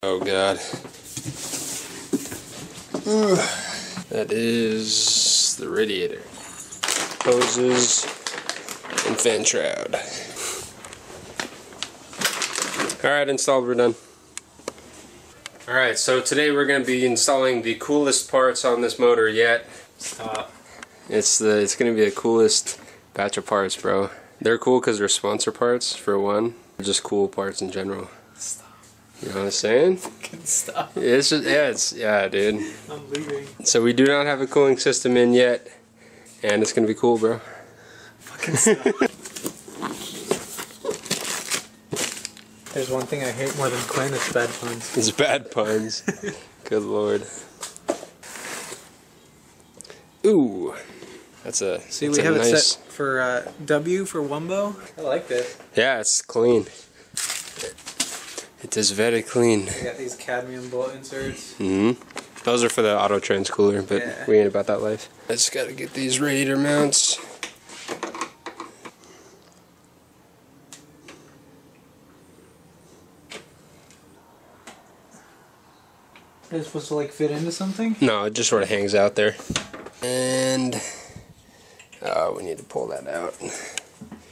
Oh god. That is the radiator. Hoses and fan shroud. Alright, installed, we're done. Alright, so today we're going to be installing the coolest parts on this motor yet. Stop. It's going to be the coolest batch of parts, bro. They're cool because they're sponsor parts, for one. They're just cool parts in general. Stop. You know what I'm saying? Fucking stop. It's just, yeah, dude. I'm leaving. So we do not have a cooling system in yet, and it's going to be cool, bro. Fucking stop. There's one thing I hate more than Quinn, it's bad puns. It's bad puns. Good lord. Ooh. That's a See, we have it set for W for Wumbo. I like this. Yeah, it's clean. It is very clean. We got these cadmium bolt inserts. Those are for the auto trans cooler, but yeah, we ain't about that life. I just gotta get these radiator mounts. Is it supposed to like fit into something? No, it just sort of hangs out there. And we need to pull that out.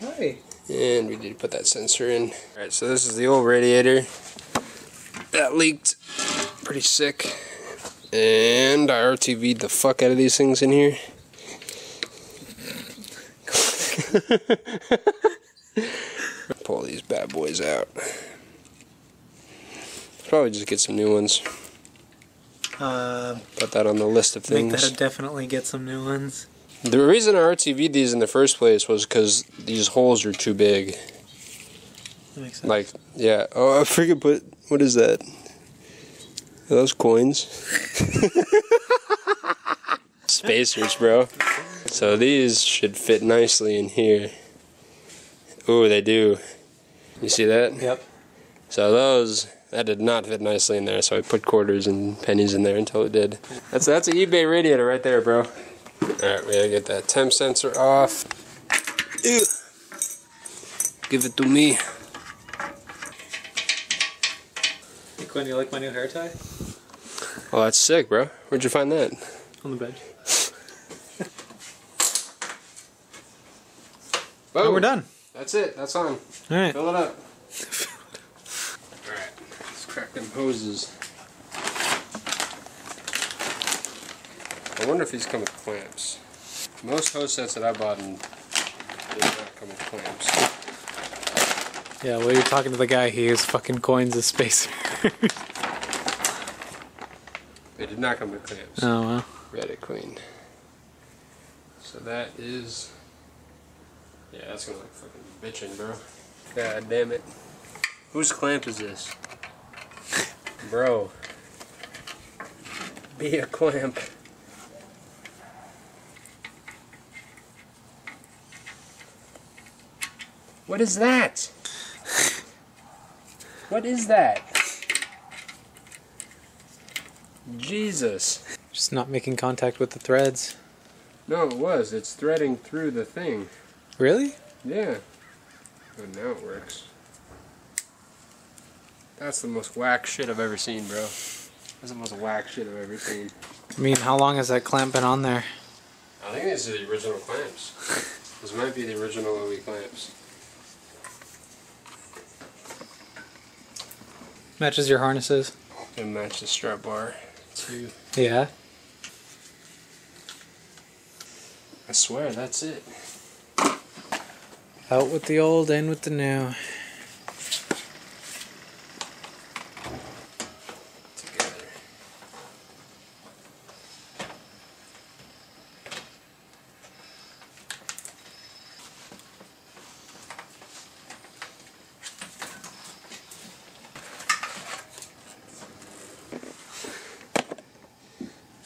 Hey. And we need to put that sensor in. Alright, so this is the old radiator. That leaked pretty sick. And I RTV'd the fuck out of these things in here. Pull these bad boys out. Probably just get some new ones. Put that on the list of things. Make that definitely get some new ones. The reason I RTV'd these in the first place was because these holes are too big. That makes sense. Like, yeah. Oh, I freaking put. What is that? Are those coins? Spacers, bro. So these should fit nicely in here. Ooh, they do. You see that? Yep. So those, that did not fit nicely in there, so I put quarters and pennies in there until it did. That's an eBay radiator right there, bro. Alright, we gotta get that temp sensor off. Ew. Give it to me. Hey Quinn, you like my new hair tie? Oh, that's sick, bro. Where'd you find that? On the bench. Boom. Oh, we're done. That's it. That's on. Alright. Fill it up. Alright, let's crack them hoses. I wonder if these come with clamps. Most hose sets that I bought did not come with clamps. Yeah, well, you're talking to the guy, he used fucking coins as spacers. They did not come with clamps. Oh, well. We had it clean. So that is... Yeah, that's gonna look fucking bitchin', bro. God damn it. Whose clamp is this? Bro. Be a clamp. What is that? What is that? Jesus. Just not making contact with the threads. No, it was. It's threading through the thing. Really? Yeah. Oh, now it works. That's the most whack shit I've ever seen, bro. That's the most whack shit I've ever seen. I mean, how long has that clamp been on there? I think these are the original clamps. This might be the original OE clamps. Matches your harnesses? And match the strap bar too. Yeah. I swear, that's it. Out with the old, in with the new. Together.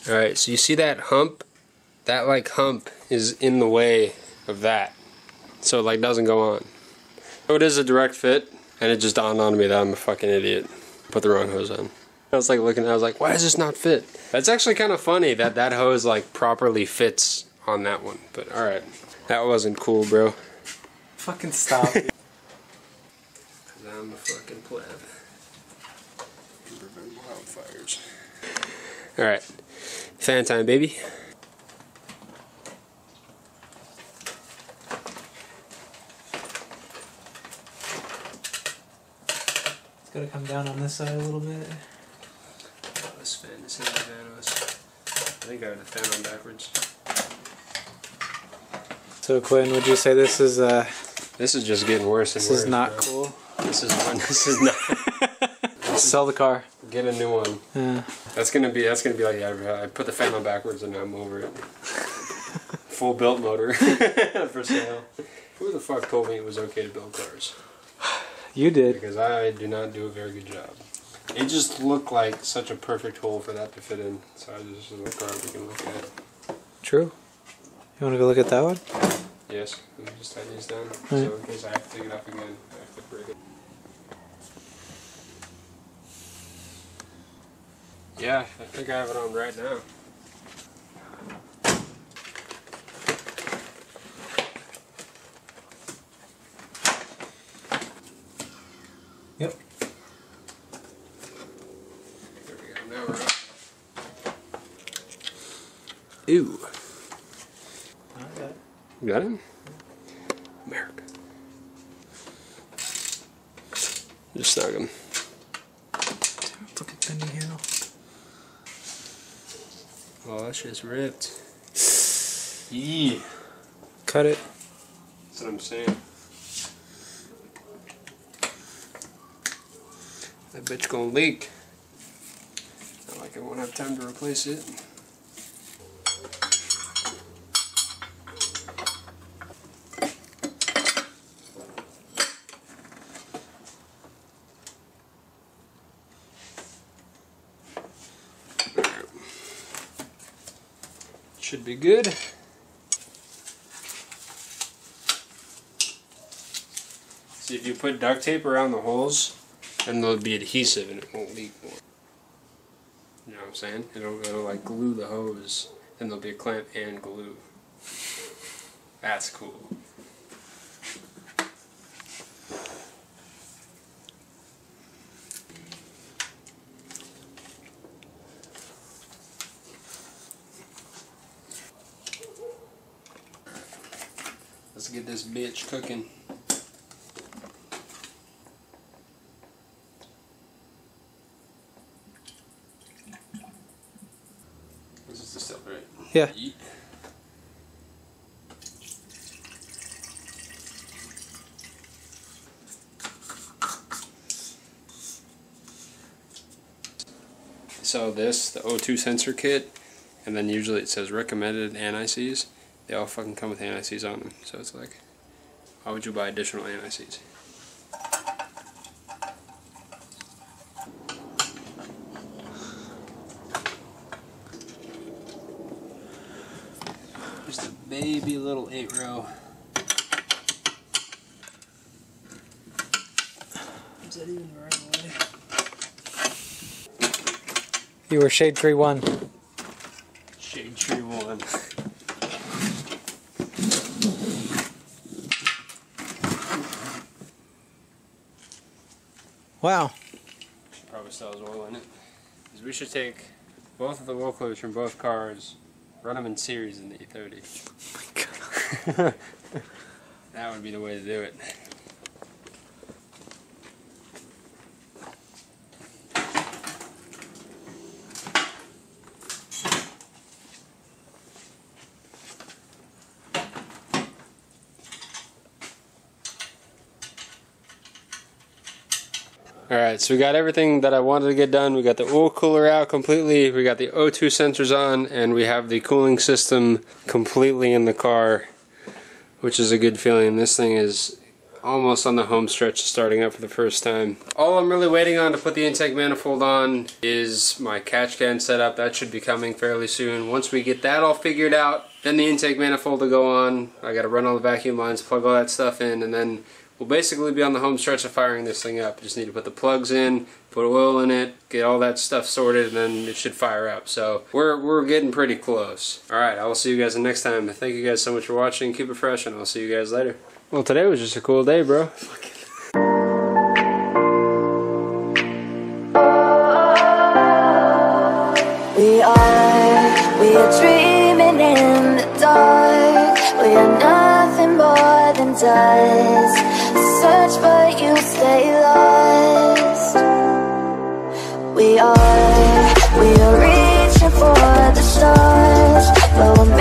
Alright, so you see that hump? That like hump is in the way of that. So it like doesn't go on. So it is a direct fit, and it just dawned on me that I'm a fucking idiot. Put the wrong hose on. I was like looking, I was like, why does this not fit? That's actually kind of funny that that hose like properly fits on that one. But alright, that wasn't cool, bro. Fucking stop. Cause I'm a fucking pleb. Wildfires. Alright. Fan time, baby. It's gotta come down on this side a little bit. Oh, this fan is in the vanos. I think I have the fan on backwards. So Quinn, would you say this is This is just getting worse and this worse. is not bro. cool? This is one. This is not. Sell the car. Get a new one. Yeah. That's gonna be like I put the fan on backwards and I'm over it. Full built motor for sale. Who the fuck told me it was okay to build cars? You did. Because I do not do a very good job. It just looked like such a perfect hole for that to fit in. So I just was a car we can look at. True. You want to go look at that one? Yes. Let me just tighten these down. Right. So in case I have to take it off again, I have to break it. Yeah, I think I have it on right now. Yep. There we go. Now we're up. Ew. You got him? America. Just snug him. Look at Benny Hill. Oh, that shit's ripped. Yee. Cut it. That's what I'm saying. That bitch gonna leak. Not like I won't have time to replace it. Should be good. See, if you put duct tape around the holes, then they'll be adhesive and it won't leak more. You know what I'm saying? It'll like glue the hose, and there'll be a clamp and glue. That's cool. Let's get this bitch cooking. This is the stuff, right? Yeah. Yeet. So this, the O2 sensor kit, and then usually it says recommended anti-seize. They all fucking come with anti-seize on them. So it's like, why would you buy additional anti-seize? Just a baby little 8-row. Is that even the right way? You were Shade Tree 1. Shade Tree 1. Wow. Probably still has oil in it. Because we should take both of the oil closures from both cars, run them in series in the E30. Oh my God. That would be the way to do it. Alright, so we got everything that I wanted to get done. We got the oil cooler out completely, we got the O2 sensors on, and we have the cooling system completely in the car, which is a good feeling. This thing is almost on the home stretch starting up for the first time. All I'm really waiting on to put the intake manifold on is my catch can setup. That should be coming fairly soon. Once we get that all figured out, then the intake manifold will go on. I gotta run all the vacuum lines, plug all that stuff in, and then we'll basically be on the home stretch of firing this thing up. Just need to put the plugs in, put oil in it, get all that stuff sorted, and then it should fire up. So we're getting pretty close. Alright, I will see you guys next time. Thank you guys so much for watching. Keep it fresh, and I'll see you guys later. Well, today was just a cool day, bro. are dreaming in the dark. We are nothing more than dust. Search but you stay lost. We are reaching for the stars, but we're